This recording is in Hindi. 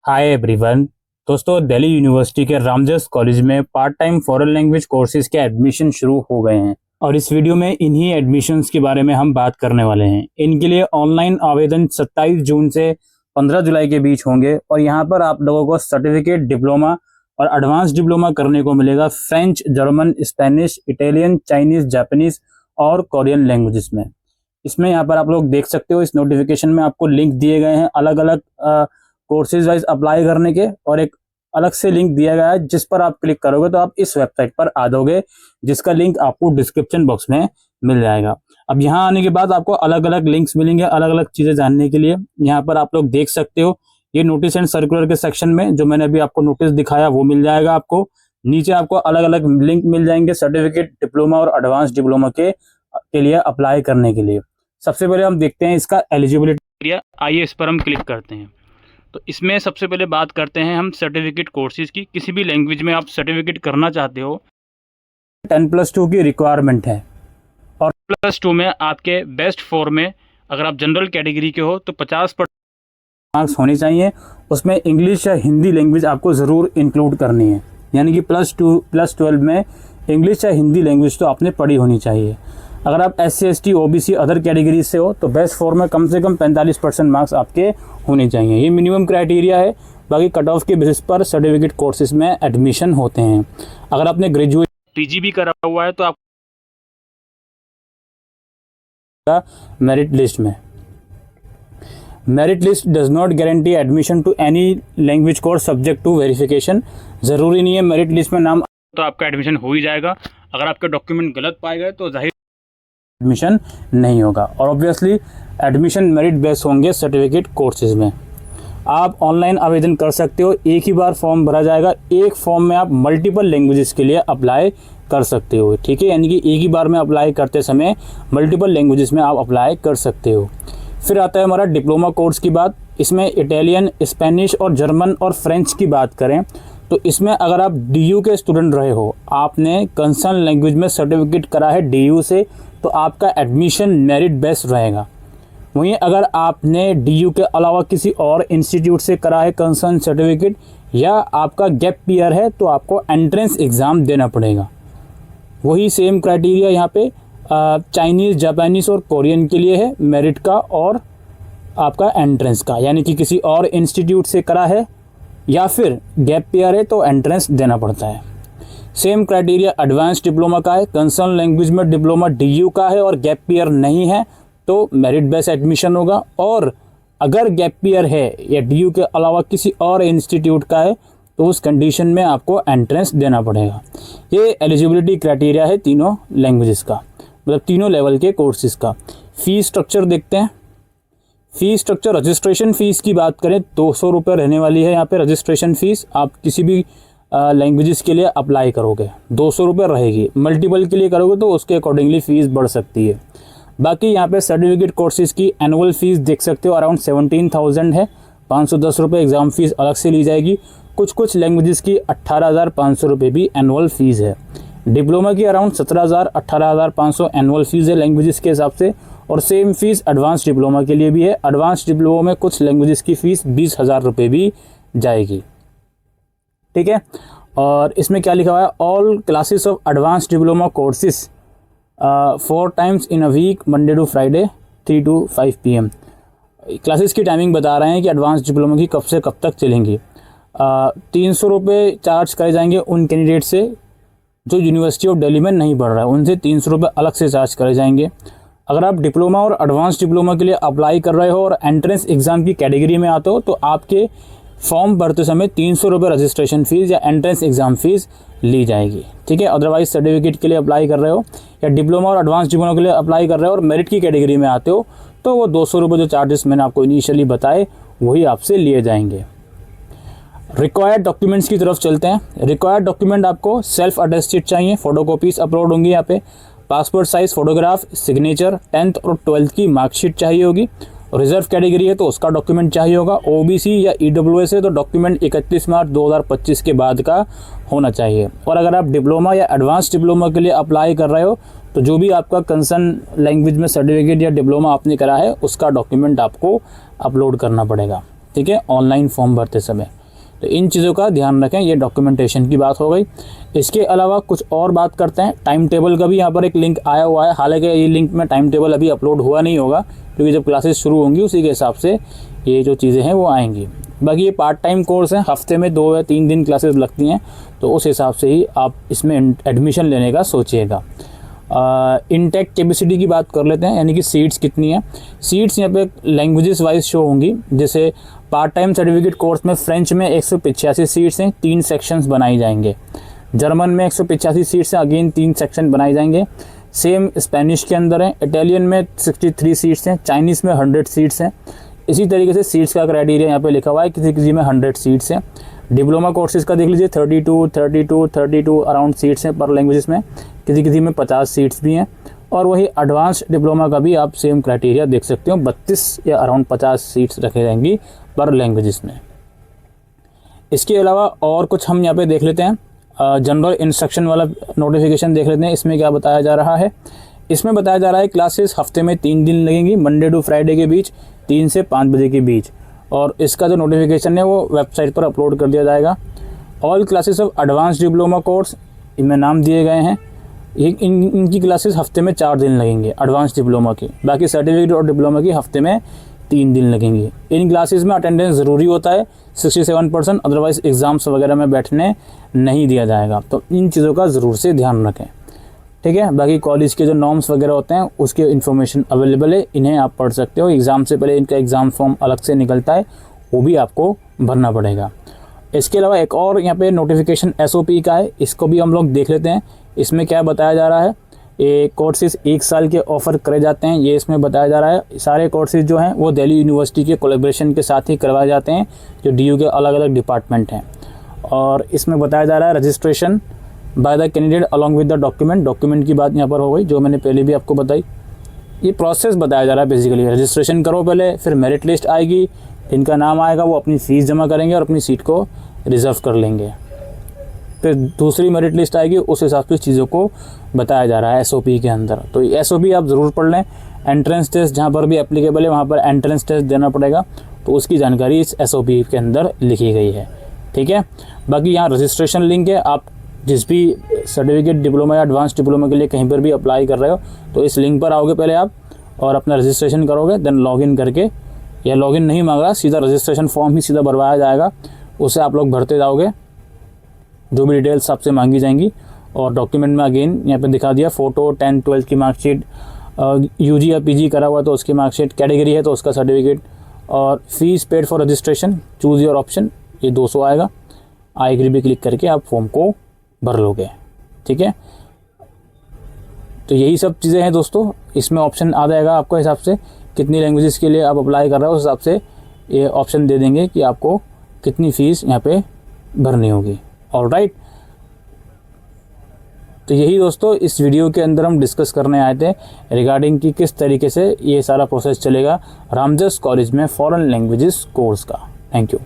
Hi everyone. दोस्तों, दिल्ली यूनिवर्सिटी के रामजस कॉलेज में part time foreign language courses के एडमिशन शुरू हो गए हैं और इस वीडियो में इन्हीं एडमिशन्स के बारे में हम बात करने वाले हैं। इनके लिए ऑनलाइन आवेदन 27 जून से 15 जुलाई के बीच होंगे और यहाँ पर आप लोगों को सर्टिफिकेट, डिप्लोमा और एडवांस डिप्लोमा करने को मिलेगा French, German, Spanish, Italian, Chinese, Japanese और कोरियन लैंग्वेजेस में। इसमें यहाँ पर आप लोग देख सकते हो, इस नोटिफिकेशन में आपको लिंक दिए गए हैं अलग अलग कोर्सेज वाइज अप्लाई करने के, और एक अलग से लिंक दिया गया है जिस पर आप क्लिक करोगे तो आप इस वेबसाइट पर आ जाओगे, जिसका लिंक आपको डिस्क्रिप्शन बॉक्स में मिल जाएगा। अब यहाँ आने के बाद आपको अलग अलग लिंक्स मिलेंगे अलग अलग चीजें जानने के लिए। यहाँ पर आप लोग देख सकते हो, ये नोटिस एंड सर्कुलर के सेक्शन में जो मैंने अभी आपको नोटिस दिखाया वो मिल जाएगा आपको। नीचे आपको अलग अलग लिंक मिल जाएंगे सर्टिफिकेट, डिप्लोमा और एडवांस डिप्लोमा के लिए अप्लाई करने के लिए। सबसे पहले हम देखते हैं इसका एलिजिबिलिटी क्राइटेरिया। आइए इस पर हम क्लिक करते हैं। तो इसमें सबसे पहले बात करते हैं हम सर्टिफिकेट कोर्सेज की। किसी भी लैंग्वेज में आप सर्टिफिकेट करना चाहते हो, 10+2 की रिक्वायरमेंट है और +2 में आपके बेस्ट 4 में अगर आप जनरल कैटेगरी के हो तो 50% मार्क्स होने चाहिए। उसमें इंग्लिश या हिंदी लैंग्वेज आपको ज़रूर इंक्लूड करनी है, यानी कि +12 में इंग्लिश या हिंदी लैंग्वेज तो आपने पढ़ी होनी चाहिए। अगर आप SC, ST, OBC other category से हो तो बेस्ट 4 में कम से कम 45% मार्क्स आपके होने चाहिए। ये मिनिमम क्राइटेरिया है। बाकी कट ऑफ के बेसिस पर सर्टिफिकेट कोर्सेज में एडमिशन होते हैं। अगर आपने ग्रेजुएट PG भी करा हुआ है तो आप मेरिट लिस्ट में। Merit list does not guarantee admission to any language course subject to verification. ज़रूरी नहीं है मेरिट लिस्ट में नाम तो आपका एडमिशन हो ही जाएगा। अगर आपके डॉक्यूमेंट गलत पाए गए तो जाहिर एडमिशन नहीं होगा। और ऑब्वियसली एडमिशन मेरिट बेस्ड होंगे सर्टिफिकेट कोर्सेज में। आप ऑनलाइन आवेदन कर सकते हो, एक ही बार फॉर्म भरा जाएगा। एक फॉर्म में आप मल्टीपल लैंग्वेजेस के लिए अप्लाई कर सकते हो, ठीक है। यानी कि एक ही बार में अप्लाई करते समय मल्टीपल लैंग्वेजेस में आप अप्लाई कर सकते हो। फिर आता है हमारा डिप्लोमा कोर्स की बात। इसमें इटालियन, स्पेनिश और जर्मन और फ्रेंच की बात करें तो इसमें अगर आप DU के स्टूडेंट रहे हो, आपने कंसर्न लैंग्वेज में सर्टिफिकेट करा है DU से, तो आपका एडमिशन मेरिट बेस्ड रहेगा। वहीं अगर आपने DU के अलावा किसी और इंस्टीट्यूट से करा है कंसर्न सर्टिफिकेट, या आपका गैप ईयर है, तो आपको एंट्रेंस एग्ज़ाम देना पड़ेगा। वही सेम क्राइटेरिया यहाँ पे चाइनीज़, जापानीज़ और कोरियन के लिए है, मेरिट का और आपका एंट्रेंस का। यानी कि किसी और इंस्टीट्यूट से करा है या फिर गैप ईयर है तो एंट्रेंस देना पड़ता है। सेम क्राइटेरिया एडवांस डिप्लोमा का है। कंसर्न लैंग्वेज में डिप्लोमा DU का है और गैप ईयर नहीं है तो मेरिट बेस्ड एडमिशन होगा। और अगर गैप ईयर है या DU के अलावा किसी और इंस्टीट्यूट का है तो उस कंडीशन में आपको एंट्रेंस देना पड़ेगा। ये एलिजिबिलिटी क्राइटेरिया है तीनों लैंग्वेजेस का, मतलब तीनों लेवल के कोर्सेज का। फ़ीस स्ट्रक्चर देखते हैं। फ़ीस स्ट्रक्चर, रजिस्ट्रेशन फ़ीस की बात करें 200 रुपये रहने वाली है यहाँ पे रजिस्ट्रेशन फ़ीस। आप किसी भी लैंग्वेजेस के लिए अप्लाई करोगे 200 रुपये रहेगी। मल्टीपल के लिए करोगे तो उसके अकॉर्डिंगली फ़ीस बढ़ सकती है। बाकी यहाँ पे सर्टिफिकेट कोर्सेज़ की एनुअल फ़ीस देख सकते हो, अराउंड 17,000 है। 510 रुपये एग्ज़ाम फ़ीस अलग से ली जाएगी। कुछ लैंग्वेजेस की 18,500 रुपये भी एनुअल फ़ीस है। डिप्लोमा की अराउंड 17,000, 18,500 एनुअल फ़ीस है लैंग्वेजेस के हिसाब से। और सेम फीस एडवांस डिप्लोमा के लिए भी है। एडवांस डिप्लोमा में कुछ लैंग्वेजेस की फ़ीस 20,000 रुपये भी जाएगी, ठीक है। और इसमें क्या लिखा हुआ है, all classes of advance diploma courses 4 times in a week, Monday to Friday 3 to 5 PM। Classes की टाइमिंग बता रहे हैं कि एडवांस डिप्लोमा की कब से कब तक चलेंगी। 300 रुपये चार्ज करे जाएंगे उन कैंडिडेट से जो यूनिवर्सिटी ऑफ दिल्ली में नहीं पढ़ रहा है, उनसे 300 रुपये अलग से चार्ज करे जाएंगे। अगर आप डिप्लोमा और एडवांस डिप्लोमा के लिए अप्लाई कर रहे हो और एंट्रेंस एग्ज़ाम की कैटेगरी में आते हो तो आपके फॉर्म भरते समय 300 रुपये रजिस्ट्रेशन फ़ीस या एंट्रेंस एग्ज़ाम फ़ीस ली जाएगी, ठीक है। अदरवाइज सर्टिफिकेट के लिए अप्लाई कर रहे हो या डिप्लोमा और एडवांस डिप्लोमा के लिए अप्लाई कर रहे हो और मेरिट की कैटेगरी में आते हो तो वो 200 रुपये जो चार्जेस मैंने आपको इनिशियली बताए वही आपसे लिए जाएंगे। रिक्वायर्ड डॉक्यूमेंट्स की तरफ चलते हैं। रिक्वायर्ड डॉक्यूमेंट आपको सेल्फ अटेस्टेड चाहिए, फ़ोटोकॉपीज़ अपलोड होंगी यहाँ पे। Passport size photograph, signature, 10th और 12th की मार्कशीट चाहिए होगी। रिजर्व कैटेगरी है तो उसका डॉक्यूमेंट चाहिए होगा। OBC या EWS है तो डॉक्यूमेंट 31 मार्च 2025 के बाद का होना चाहिए। और अगर आप डिप्लोमा या एडवांस डिप्लोमा के लिए अप्लाई कर रहे हो तो जो भी आपका कंसर्न लैंग्वेज में सर्टिफिकेट या डिप्लोमा आपने करा है उसका डॉक्यूमेंट आपको अपलोड करना पड़ेगा, ठीक है, ऑनलाइन फॉर्म भरते समय। तो इन चीज़ों का ध्यान रखें, ये डॉक्यूमेंटेशन की बात हो गई। इसके अलावा कुछ और बात करते हैं, टाइम टेबल का भी यहाँ पर एक लिंक आया हुआ है। हालांकि ये लिंक में टाइम टेबल अभी अपलोड हुआ नहीं होगा, क्योंकि जब क्लासेस शुरू होंगी उसी के हिसाब से ये जो चीज़ें हैं वो आएंगी। बाकी ये पार्ट टाइम कोर्स है, हफ्ते में 2 या 3 दिन क्लासेस लगती हैं, तो उस हिसाब से ही आप इसमें एडमिशन लेने का सोचिएगा। इनटेक कैपेसिटी की बात कर लेते हैं, यानी कि सीट्स कितनी है। सीट्स यहाँ पे लैंग्वेजेस वाइज शो होंगी। जैसे पार्ट टाइम सर्टिफिकेट कोर्स में फ्रेंच में 185 सीट्स हैं, 3 सेक्शंस बनाए जाएंगे। जर्मन में 185 सीट्स हैं, अगेन 3 सेक्शन बनाए जाएंगे। सेम स्पेनिश के अंदर है। इटालियन में 63 सीट्स हैं, चाइनीज़ में 100 सीट्स हैं। इसी तरीके से सीट्स का क्राइटेरिया यहाँ पे लिखा हुआ है, किसी किसी में 100 सीट्स हैं। डिप्लोमा कोर्सेज़ का देख लीजिए, 32 अराउंड सीट्स हैं पर लैंग्वेजेस में, किसी किसी में 50 सीट्स भी हैं। और वही एडवांस डिप्लोमा का भी आप सेम क्राइटेरिया देख सकते हो, 32 या अराउंड 50 सीट्स रखे जाएंगी पर लैंग्वेजेस में। इसके अलावा और कुछ हम यहाँ पे देख लेते हैं, जनरल इंस्ट्रक्शन वाला नोटिफिकेशन देख लेते हैं। इसमें क्या बताया जा रहा है, इसमें बताया जा रहा है क्लासेस हफ्ते में 3 दिन लगेंगी, मंडे टू फ्राइडे के बीच 3 से 5 बजे के बीच। और इसका जो नोटिफिकेशन है वो वेबसाइट पर अपलोड कर दिया जाएगा। All classes of advance diploma course, इनमें नाम दिए गए हैं। इनकी क्लासेस हफ्ते में 4 दिन लगेंगे एडवांस डिप्लोमा की। बाकी सर्टिफिकेट और डिप्लोमा की हफ्ते में 3 दिन लगेंगी। इन क्लासेस में अटेंडेंस ज़रूरी होता है 67%, अदरवाइज़ एग्ज़ाम्स वगैरह में बैठने नहीं दिया जाएगा। तो इन चीज़ों का ज़रूर से ध्यान रखें, ठीक है। बाकी कॉलेज के जो नॉर्म्स वगैरह होते हैं उसके इन्फॉर्मेशन अवेलेबल है, इन्हें आप पढ़ सकते हो। एग्ज़ाम से पहले इनका एग्ज़ाम फॉर्म अलग से निकलता है, वो भी आपको भरना पड़ेगा। इसके अलावा एक और यहाँ पे नोटिफिकेशन SOP का है, इसको भी हम लोग देख लेते हैं। इसमें क्या बताया जा रहा है, ये कोर्सेज़ 1 साल के ऑफ़र करे जाते हैं, ये इसमें बताया जा रहा है। सारे कोर्सेज़ जो हैं वो दिल्ली यूनिवर्सिटी के कोलैबोरेशन के साथ ही करवाए जाते हैं, जो DU के अलग अलग डिपार्टमेंट हैं। और इसमें बताया जा रहा है registration by the candidate along with the document की बात यहाँ पर हो गई, जो मैंने पहले भी आपको बताई। ये प्रोसेस बताया जा रहा है बेसिकली, रजिस्ट्रेशन करो पहले, फिर मेरिट लिस्ट आएगी, जिनका नाम आएगा वो अपनी फ़ीस जमा करेंगे और अपनी सीट को रिज़र्व कर लेंगे। फिर दूसरी मेरिट लिस्ट आएगी, उस हिसाब से चीज़ों को बताया जा रहा है SOP के अंदर। तो SOP आप ज़रूर पढ़ लें। एंट्रेंस टेस्ट जहाँ पर भी एप्लीकेबल है वहाँ पर एंट्रेंस टेस्ट देना पड़ेगा, तो उसकी जानकारी इस SOP के अंदर लिखी गई है, ठीक है। बाकी यहाँ रजिस्ट्रेशन लिंक है, आप जिस भी सर्टिफिकेट डिप्लोमा या एडवांस डिप्लोमा के लिए कहीं पर भी अप्लाई कर रहे हो तो इस लिंक पर आओगे पहले आप और अपना रजिस्ट्रेशन करोगे, देन लॉगिन करके, या लॉगिन नहीं मांग रहा, सीधा रजिस्ट्रेशन फॉर्म ही सीधा भरवाया जाएगा, उसे आप लोग भरते जाओगे, जो भी डिटेल्स आपसे मांगी जाएंगी। और डॉक्यूमेंट में अगेन यहाँ पे दिखा दिया, फ़ोटो, 10th 12th की मार्कशीट, UG या PG करा हुआ तो उसकी मार्कशीट, कैटेगरी है तो उसका सर्टिफिकेट, और fees paid for registration, choose your option, ये 200 आएगा। आई एग्री भी क्लिक करके आप फॉर्म को भर लोगे, ठीक है। तो यही सब चीज़ें हैं दोस्तों, इसमें ऑप्शन आ जाएगा आपको हिसाब से कितनी लैंग्वेजेस के लिए आप अप्लाई कर रहे हो, उस हिसाब से ये ऑप्शन दे देंगे कि आपको कितनी फ़ीस यहाँ पे भरनी होगी। ऑलराइट, तो यही दोस्तों इस वीडियो के अंदर हम डिस्कस करने आए थे रिगार्डिंग कि किस तरीके से ये सारा प्रोसेस चलेगा रामजस कॉलेज में फॉरेन लैंग्वेजेस कोर्स का। Thank you.